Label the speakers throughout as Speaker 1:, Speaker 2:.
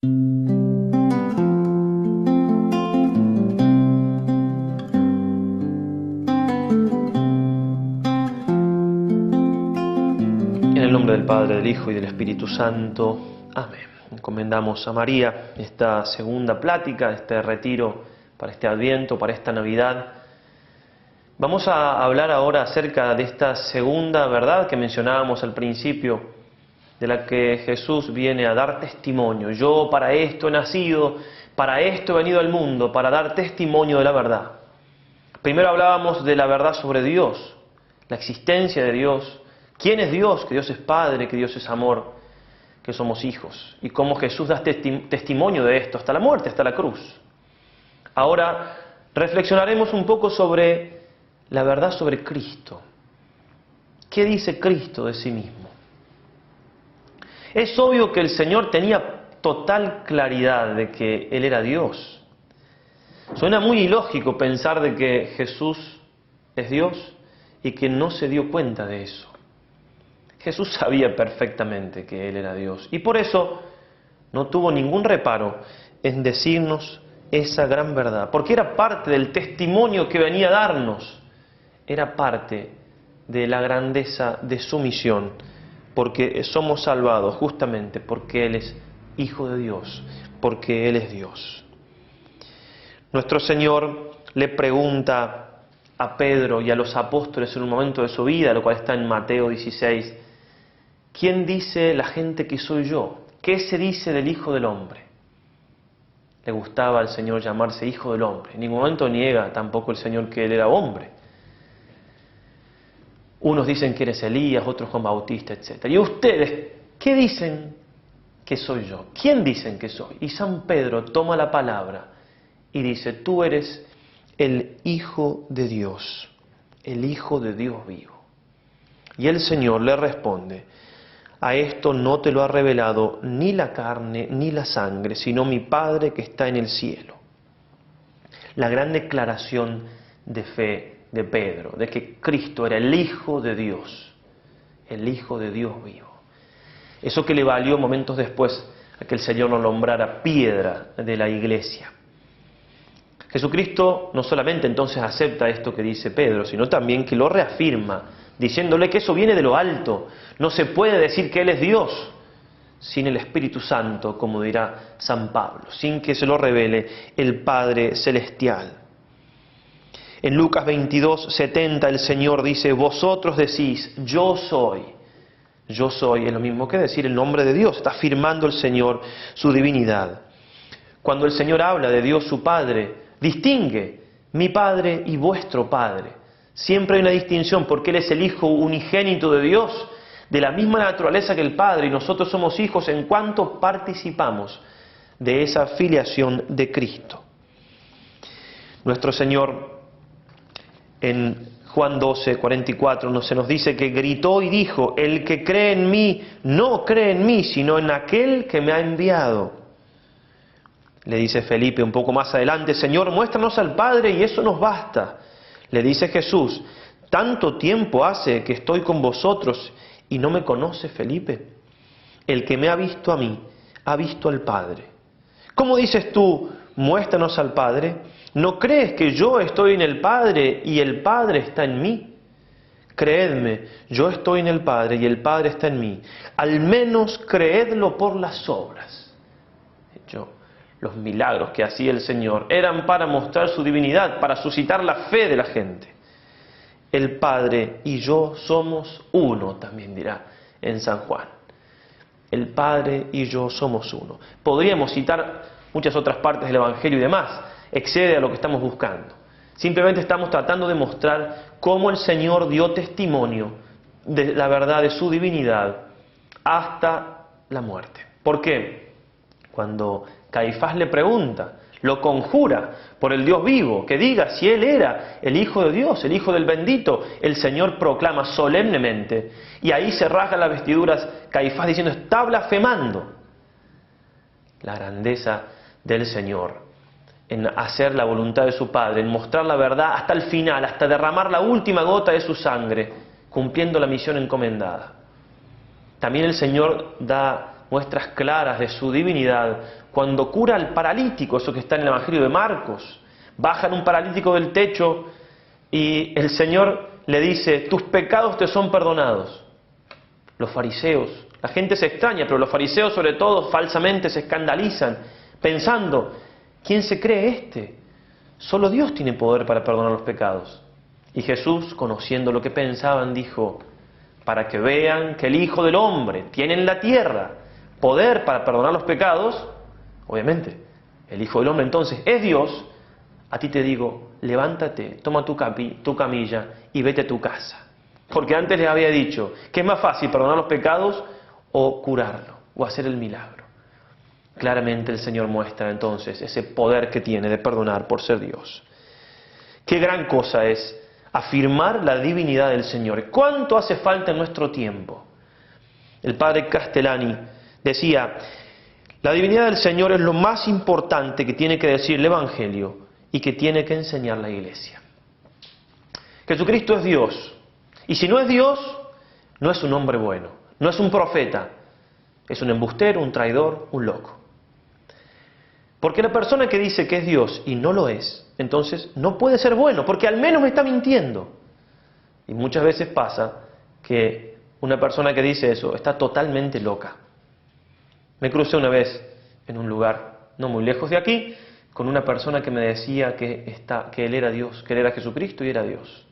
Speaker 1: En el nombre del Padre, del Hijo y del Espíritu Santo. Amén. Encomendamos a María esta segunda plática, este retiro para este Adviento, para esta Navidad. Vamos a hablar ahora acerca de esta segunda verdad que mencionábamos al principio, de la que Jesús viene a dar testimonio. Yo para esto he nacido, para esto he venido al mundo, para dar testimonio de la verdad. Primero hablábamos de la verdad sobre Dios, la existencia de Dios. ¿Quién es Dios? Que Dios es Padre, que Dios es amor, que somos hijos. Y cómo Jesús da testimonio de esto hasta la muerte, hasta la cruz. Ahora reflexionaremos un poco sobre la verdad sobre Cristo. ¿Qué dice Cristo de sí mismo? Es obvio que el Señor tenía total claridad de que Él era Dios. Suena muy ilógico pensar de que Jesús es Dios y que no se dio cuenta de eso. Jesús sabía perfectamente que Él era Dios y por eso no tuvo ningún reparo en decirnos esa gran verdad, porque era parte del testimonio que venía a darnos, era parte de la grandeza de su misión, porque somos salvados justamente porque Él es Hijo de Dios, porque Él es Dios. Nuestro Señor le pregunta a Pedro y a los apóstoles en un momento de su vida, lo cual está en Mateo 16, ¿quién dice la gente que soy yo? ¿Qué se dice del Hijo del Hombre? Le gustaba al Señor llamarse Hijo del Hombre. En ningún momento niega tampoco el Señor que Él era hombre. Unos dicen que eres Elías, otros Juan Bautista, etc. ¿Y ustedes qué dicen que soy yo? ¿Quién dicen que soy? Y San Pedro toma la palabra y dice, tú eres el Hijo de Dios, el Hijo de Dios vivo. Y el Señor le responde, a esto no te lo ha revelado ni la carne ni la sangre, sino mi Padre que está en el cielo. La gran declaración de fe de Pedro, de que Cristo era el Hijo de Dios, el Hijo de Dios vivo. Eso que le valió momentos después a que el Señor lo nombrara piedra de la iglesia. Jesucristo no solamente entonces acepta esto que dice Pedro, sino también que lo reafirma, diciéndole que eso viene de lo alto. No se puede decir que Él es Dios sin el Espíritu Santo, como dirá San Pablo, sin que se lo revele el Padre Celestial. En Lucas 22:70 el Señor dice, vosotros decís, yo soy. Yo soy es lo mismo que decir el nombre de Dios, está afirmando el Señor su divinidad. Cuando el Señor habla de Dios su Padre, distingue mi Padre y vuestro Padre. Siempre hay una distinción porque Él es el Hijo unigénito de Dios, de la misma naturaleza que el Padre, y nosotros somos hijos en cuanto participamos de esa filiación de Cristo. Nuestro Señor en Juan 12:44 se nos dice que gritó y dijo, el que cree en mí no cree en mí, sino en aquel que me ha enviado. Le dice Felipe un poco más adelante, Señor, muéstranos al Padre y eso nos basta. Le dice Jesús, tanto tiempo hace que estoy con vosotros y no me conoce Felipe. El que me ha visto a mí, ha visto al Padre. ¿Cómo dices tú, muéstranos al Padre? ¿No crees que yo estoy en el Padre y el Padre está en mí? Creedme, yo estoy en el Padre y el Padre está en mí. Al menos creedlo por las obras. Los milagros que hacía el Señor eran para mostrar su divinidad, para suscitar la fe de la gente. El Padre y yo somos uno, también dirá en San Juan. El Padre y yo somos uno. Podríamos citar muchas otras partes del Evangelio y demás, excede a lo que estamos buscando. Simplemente estamos tratando de mostrar cómo el Señor dio testimonio de la verdad de su divinidad hasta la muerte. ¿Por qué? Cuando Caifás le pregunta, lo conjura por el Dios vivo, que diga si Él era el Hijo de Dios, el Hijo del bendito, el Señor proclama solemnemente, y ahí se rasgan las vestiduras Caifás diciendo, está blasfemando. La grandeza del Señor en hacer la voluntad de su Padre, en mostrar la verdad hasta el final, hasta derramar la última gota de su sangre, cumpliendo la misión encomendada. También el Señor da muestras claras de su divinidad cuando cura al paralítico, eso que está en el Evangelio de Marcos. Bajan un paralítico del techo y el Señor le dice, tus pecados te son perdonados. Los fariseos, la gente se extraña, pero los fariseos sobre todo falsamente se escandalizan, pensando, ¿quién se cree este? Solo Dios tiene poder para perdonar los pecados. Y Jesús, conociendo lo que pensaban, dijo, para que vean que el Hijo del Hombre tiene en la tierra poder para perdonar los pecados, obviamente, el Hijo del Hombre entonces es Dios, a ti te digo, levántate, toma tu camilla y vete a tu casa. Porque antes les había dicho que es más fácil perdonar los pecados o curarlo, o hacer el milagro. Claramente el Señor muestra entonces ese poder que tiene de perdonar por ser Dios. Qué gran cosa es afirmar la divinidad del Señor. ¿Cuánto hace falta en nuestro tiempo? El padre Castellani decía, la divinidad del Señor es lo más importante que tiene que decir el Evangelio y que tiene que enseñar la Iglesia. Jesucristo es Dios. Y si no es Dios, no es un hombre bueno, no es un profeta, es un embustero, un traidor, un loco. Porque la persona que dice que es Dios y no lo es, entonces no puede ser bueno, porque al menos me está mintiendo. Y muchas veces pasa que una persona que dice eso está totalmente loca. Me crucé una vez en un lugar no muy lejos de aquí con una persona que me decía que él era Dios, que él era Jesucristo y era Dios.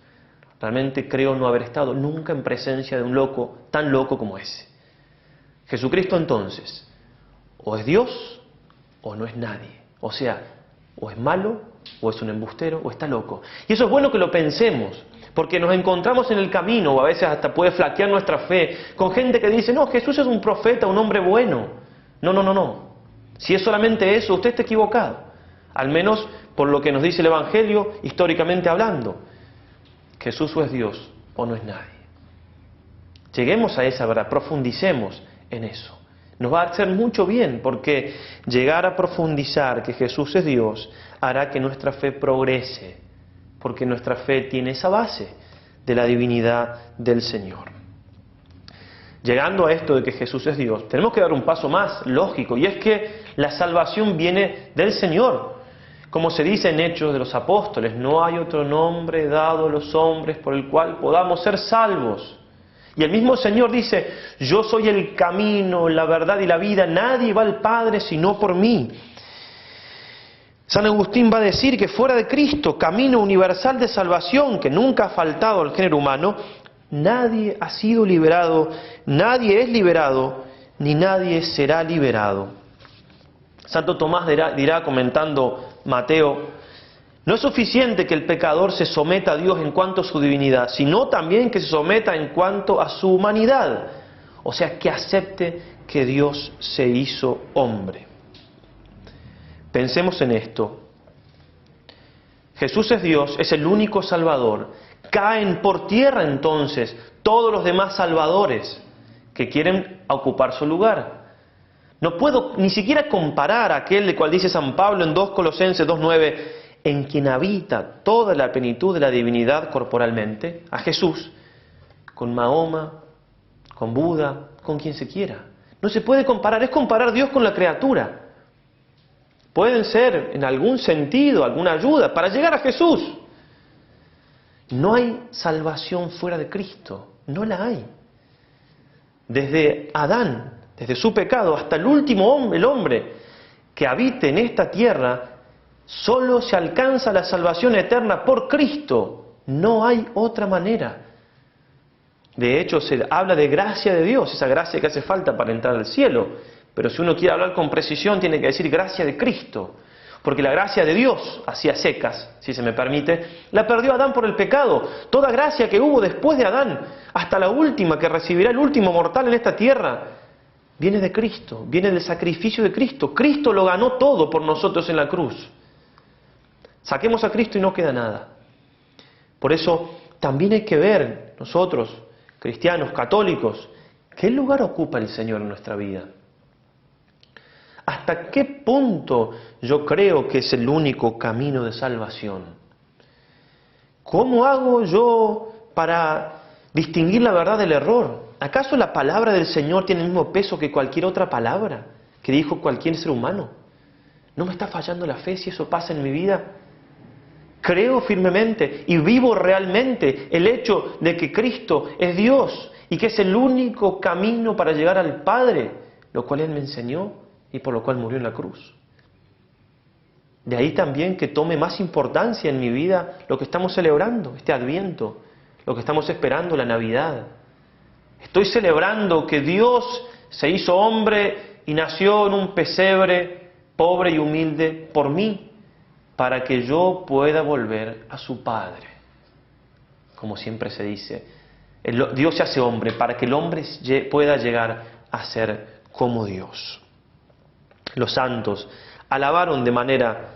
Speaker 1: Realmente creo no haber estado nunca en presencia de un loco tan loco como ese. Jesucristo entonces, o es Dios o no es nadie. O sea, o es malo, o es un embustero, o está loco. Y eso es bueno que lo pensemos, porque nos encontramos en el camino, o a veces hasta puede flaquear nuestra fe, con gente que dice, no, Jesús es un profeta, un hombre bueno. No. Si es solamente eso, usted está equivocado. Al menos por lo que nos dice el Evangelio, históricamente hablando. Jesús o es Dios, o no es nadie. Lleguemos a esa verdad, profundicemos en eso. Nos va a hacer mucho bien, porque llegar a profundizar que Jesús es Dios hará que nuestra fe progrese, porque nuestra fe tiene esa base de la divinidad del Señor. Llegando a esto de que Jesús es Dios, tenemos que dar un paso más lógico, y es que la salvación viene del Señor. Como se dice en Hechos de los Apóstoles, no hay otro nombre dado a los hombres por el cual podamos ser salvos. Y el mismo Señor dice, yo soy el camino, la verdad y la vida, nadie va al Padre sino por mí. San Agustín va a decir que fuera de Cristo, camino universal de salvación que nunca ha faltado al género humano, nadie ha sido liberado, nadie es liberado, ni nadie será liberado. Santo Tomás dirá comentando Mateo, no es suficiente que el pecador se someta a Dios en cuanto a su divinidad, sino también que se someta en cuanto a su humanidad. O sea, que acepte que Dios se hizo hombre. Pensemos en esto. Jesús es Dios, es el único Salvador. Caen por tierra entonces todos los demás salvadores que quieren ocupar su lugar. No puedo ni siquiera comparar a aquel de cual dice San Pablo en 2 Colosenses 2:9, en quien habita toda la plenitud de la divinidad corporalmente, a Jesús, con Mahoma, con Buda, con quien se quiera. No se puede comparar, es comparar Dios con la criatura. Pueden ser en algún sentido, alguna ayuda para llegar a Jesús. No hay salvación fuera de Cristo, no la hay. Desde Adán, desde su pecado, hasta el último hombre, el hombre que habite en esta tierra, solo se alcanza la salvación eterna por Cristo. No hay otra manera. De hecho, se habla de gracia de Dios, esa gracia que hace falta para entrar al cielo. Pero si uno quiere hablar con precisión, tiene que decir gracia de Cristo. Porque la gracia de Dios, así a secas, si se me permite, la perdió Adán por el pecado. Toda gracia que hubo después de Adán, hasta la última que recibirá el último mortal en esta tierra, viene de Cristo, viene del sacrificio de Cristo. Cristo lo ganó todo por nosotros en la cruz. Saquemos a Cristo y no queda nada. Por eso también hay que ver nosotros, cristianos, católicos, ¿qué lugar ocupa el Señor en nuestra vida? ¿Hasta qué punto yo creo que es el único camino de salvación? ¿Cómo hago yo para distinguir la verdad del error? ¿acaso la palabra del Señor tiene el mismo peso que cualquier otra palabra que dijo cualquier ser humano? ¿No me está fallando la fe si eso pasa en mi vida? Creo firmemente y vivo realmente el hecho de que Cristo es Dios y que es el único camino para llegar al Padre, lo cual Él me enseñó y por lo cual murió en la cruz. De ahí también que tome más importancia en mi vida lo que estamos celebrando, este Adviento, lo que estamos esperando, la Navidad. Estoy celebrando que Dios se hizo hombre y nació en un pesebre pobre y humilde por mí, para que yo pueda volver a su Padre. Como siempre se dice, Dios se hace hombre para que el hombre pueda llegar a ser como Dios. Los santos alabaron de manera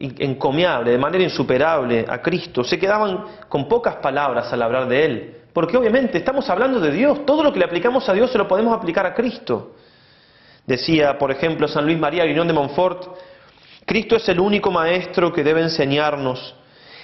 Speaker 1: encomiable, de manera insuperable a Cristo. Se quedaban con pocas palabras al hablar de Él, porque obviamente estamos hablando de Dios. Todo lo que le aplicamos a Dios se lo podemos aplicar a Cristo. Decía, por ejemplo, San Luis María Griñón de Montfort: Cristo es el único maestro que debe enseñarnos,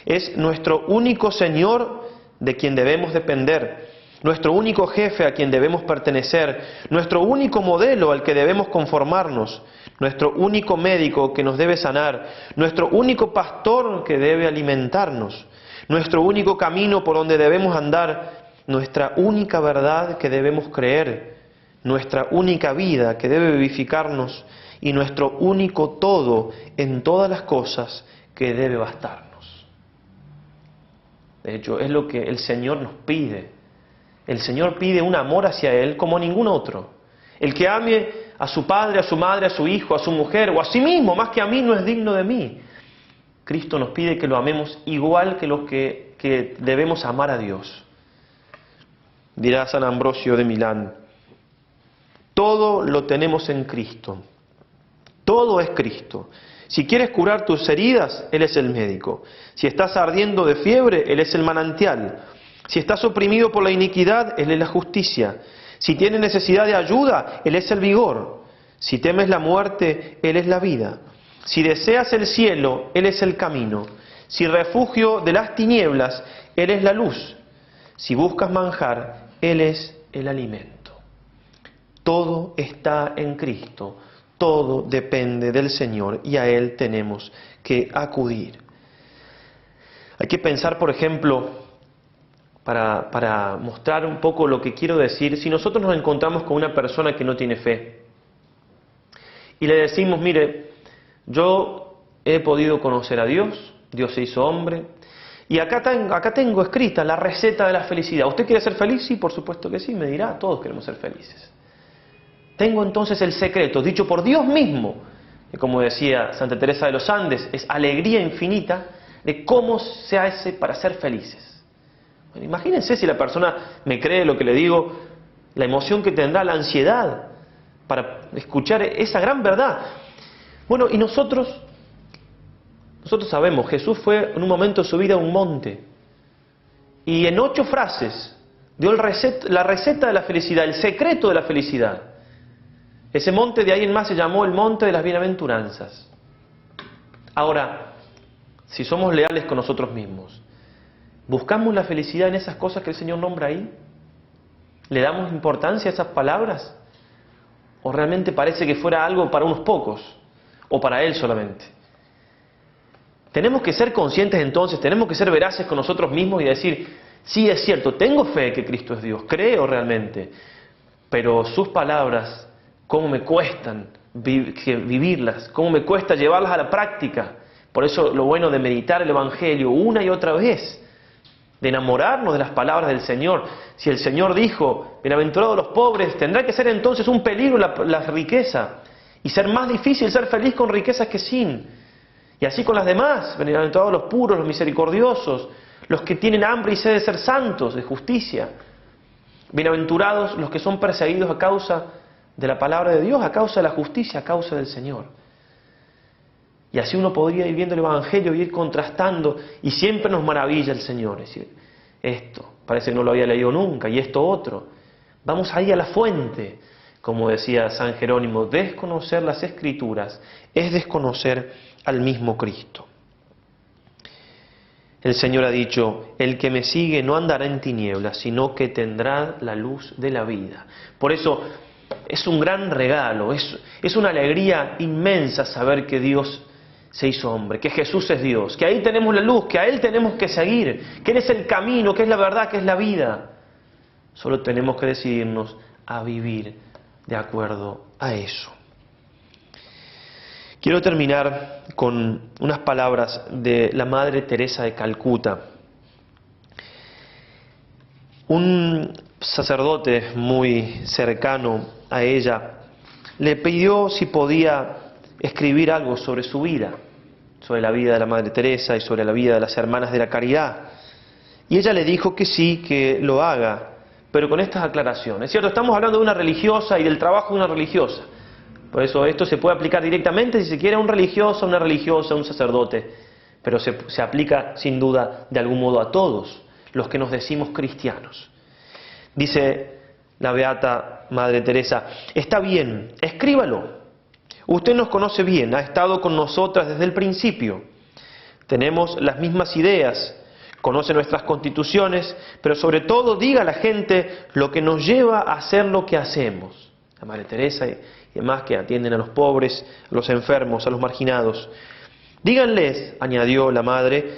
Speaker 1: es nuestro único Señor de quien debemos depender, nuestro único jefe a quien debemos pertenecer, nuestro único modelo al que debemos conformarnos, nuestro único médico que nos debe sanar, nuestro único pastor que debe alimentarnos, nuestro único camino por donde debemos andar, nuestra única verdad que debemos creer, nuestra única vida que debe vivificarnos y nuestro único todo en todas las cosas que debe bastarnos. De hecho, es lo que el Señor nos pide. El Señor pide un amor hacia Él como ningún otro. El que ame a su padre, a su madre, a su hijo, a su mujer o a sí mismo más que a mí no es digno de mí. Cristo nos pide que lo amemos igual que los que debemos amar a Dios. Dirá San Ambrosio de Milán: todo lo tenemos en Cristo. Todo es Cristo. Si quieres curar tus heridas, Él es el médico. Si estás ardiendo de fiebre, Él es el manantial. Si estás oprimido por la iniquidad, Él es la justicia. Si tienes necesidad de ayuda, Él es el vigor. Si temes la muerte, Él es la vida. Si deseas el cielo, Él es el camino. Si refugio de las tinieblas, Él es la luz. Si buscas manjar, Él es el alimento. Todo está en Cristo. Todo depende del Señor y a Él tenemos que acudir. Hay que pensar, por ejemplo, para mostrar un poco lo que quiero decir, si nosotros nos encontramos con una persona que no tiene fe y le decimos: mire, yo he podido conocer a Dios, Dios se hizo hombre, y acá tengo escrita la receta de la felicidad. ¿Usted quiere ser feliz? Sí, por supuesto que sí, me dirá, todos queremos ser felices. Tengo entonces el secreto, dicho por Dios mismo, que como decía Santa Teresa de los Andes, es alegría infinita de cómo se hace para ser felices. Bueno, imagínense si la persona me cree lo que le digo, la emoción que tendrá, la ansiedad para escuchar esa gran verdad. Bueno, y nosotros sabemos, Jesús fue en un momento de su vida a un monte y en 8 frases dio la receta de la felicidad, el secreto de la felicidad. Ese monte de ahí en más se llamó el monte de las bienaventuranzas. Ahora, si somos leales con nosotros mismos, ¿buscamos la felicidad en esas cosas que el Señor nombra ahí? ¿Le damos importancia a esas palabras? ¿O realmente parece que fuera algo para unos pocos? ¿O para Él solamente? Tenemos que ser conscientes entonces, tenemos que ser veraces con nosotros mismos y decir: sí, es cierto, tengo fe que Cristo es Dios, creo realmente, pero sus palabras, cómo me cuestan vivirlas, cómo me cuesta llevarlas a la práctica. Por eso lo bueno de meditar el Evangelio una y otra vez, de enamorarnos de las palabras del Señor. Si el Señor dijo: bienaventurados los pobres, tendrá que ser entonces un peligro la riqueza, y ser más difícil ser feliz con riquezas que sin. Y así con las demás: bienaventurados los puros, los misericordiosos, los que tienen hambre y sed de ser santos, de justicia. Bienaventurados los que son perseguidos a causa de la palabra de Dios, a causa de la justicia, a causa del Señor. Y así uno podría ir viendo el Evangelio y ir contrastando, y siempre nos maravilla el Señor. Es decir, esto parece que no lo había leído nunca, y esto otro. Vamos ahí a la fuente, como decía San Jerónimo: desconocer las Escrituras es desconocer al mismo Cristo. El Señor ha dicho, el que me sigue no andará en tinieblas, sino que tendrá la luz de la vida. Por eso es un gran regalo, es una alegría inmensa saber que Dios se hizo hombre, que Jesús es Dios, que ahí tenemos la luz, que a Él tenemos que seguir, que Él es el camino, que es la verdad, que es la vida. Solo tenemos que decidirnos a vivir de acuerdo a eso. Quiero terminar con unas palabras de la Madre Teresa de Calcuta. Un sacerdote muy cercano a ella le pidió si podía escribir algo sobre su vida, sobre la vida de la Madre Teresa y sobre la vida de las Hermanas de la Caridad. Y ella le dijo que sí, que lo haga, pero con estas aclaraciones. Es cierto, estamos hablando de una religiosa y del trabajo de una religiosa. Por eso esto se puede aplicar directamente, si se quiere, a un religioso, a una religiosa, a un sacerdote, pero se aplica sin duda de algún modo a todos los que nos decimos cristianos. Dice la beata Madre Teresa, está bien, escríbalo. Usted nos conoce bien, ha estado con nosotras desde el principio. Tenemos las mismas ideas, conoce nuestras constituciones, pero sobre todo diga a la gente lo que nos lleva a hacer lo que hacemos. La Madre Teresa y demás que atienden a los pobres, a los enfermos, a los marginados. Díganles, añadió la Madre,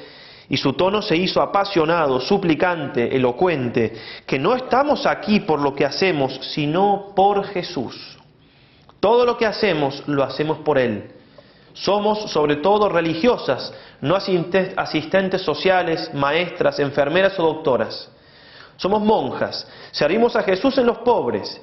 Speaker 1: y su tono se hizo apasionado, suplicante, elocuente, que no estamos aquí por lo que hacemos, sino por Jesús. Todo lo que hacemos, lo hacemos por Él. Somos sobre todo religiosas, no asistentes sociales, maestras, enfermeras o doctoras. Somos monjas, servimos a Jesús en los pobres.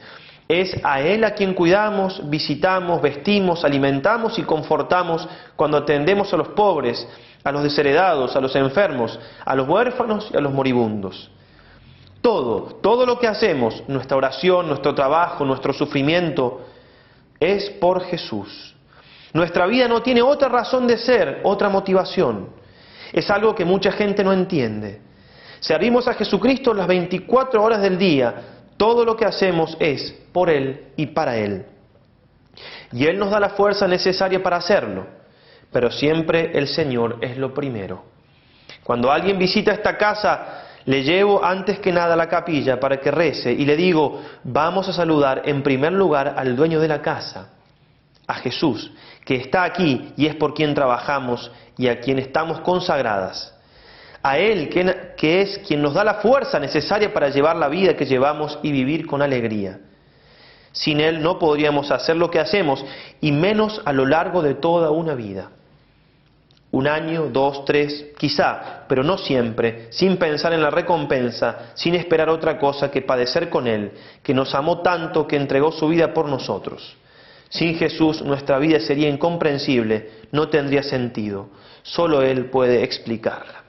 Speaker 1: Es a Él a quien cuidamos, visitamos, vestimos, alimentamos y confortamos cuando atendemos a los pobres, a los desheredados, a los enfermos, a los huérfanos y a los moribundos. Todo lo que hacemos, nuestra oración, nuestro trabajo, nuestro sufrimiento, es por Jesús. Nuestra vida no tiene otra razón de ser, otra motivación. Es algo que mucha gente no entiende. Servimos a Jesucristo las 24 horas del día. Todo lo que hacemos es por Él y para Él. Y Él nos da la fuerza necesaria para hacerlo. Pero siempre el Señor es lo primero. Cuando alguien visita esta casa, le llevo antes que nada a la capilla para que rece y le digo, vamos a saludar en primer lugar al dueño de la casa, a Jesús, que está aquí y es por quien trabajamos y a quien estamos consagradas. A Él, que es quien nos da la fuerza necesaria para llevar la vida que llevamos y vivir con alegría. Sin Él no podríamos hacer lo que hacemos, y menos a lo largo de toda una vida. 1 año, 2, 3, quizá, pero no siempre, sin pensar en la recompensa, sin esperar otra cosa que padecer con Él, que nos amó tanto que entregó su vida por nosotros. Sin Jesús nuestra vida sería incomprensible, no tendría sentido. Solo Él puede explicarla.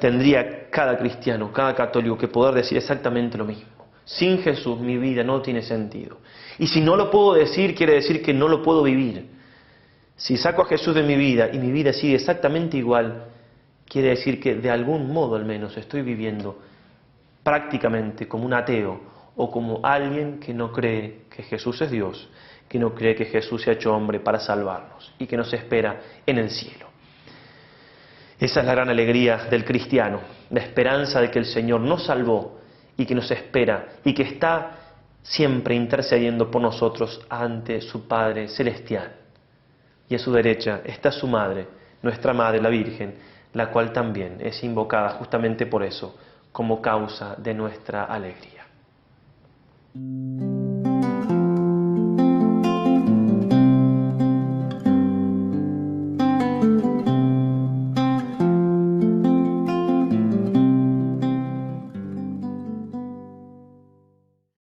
Speaker 1: Tendría cada cristiano, cada católico que poder decir exactamente lo mismo. Sin Jesús mi vida no tiene sentido. Y si no lo puedo decir, quiere decir que no lo puedo vivir. Si saco a Jesús de mi vida y mi vida sigue exactamente igual, quiere decir que de algún modo al menos estoy viviendo prácticamente como un ateo o como alguien que no cree que Jesús es Dios, que no cree que Jesús se ha hecho hombre para salvarnos y que nos espera en el cielo. Esa es la gran alegría del cristiano, la esperanza de que el Señor nos salvó y que nos espera y que está siempre intercediendo por nosotros ante su Padre Celestial. Y a su derecha está su Madre, nuestra Madre, la Virgen, la cual también es invocada justamente por eso, como causa de nuestra alegría.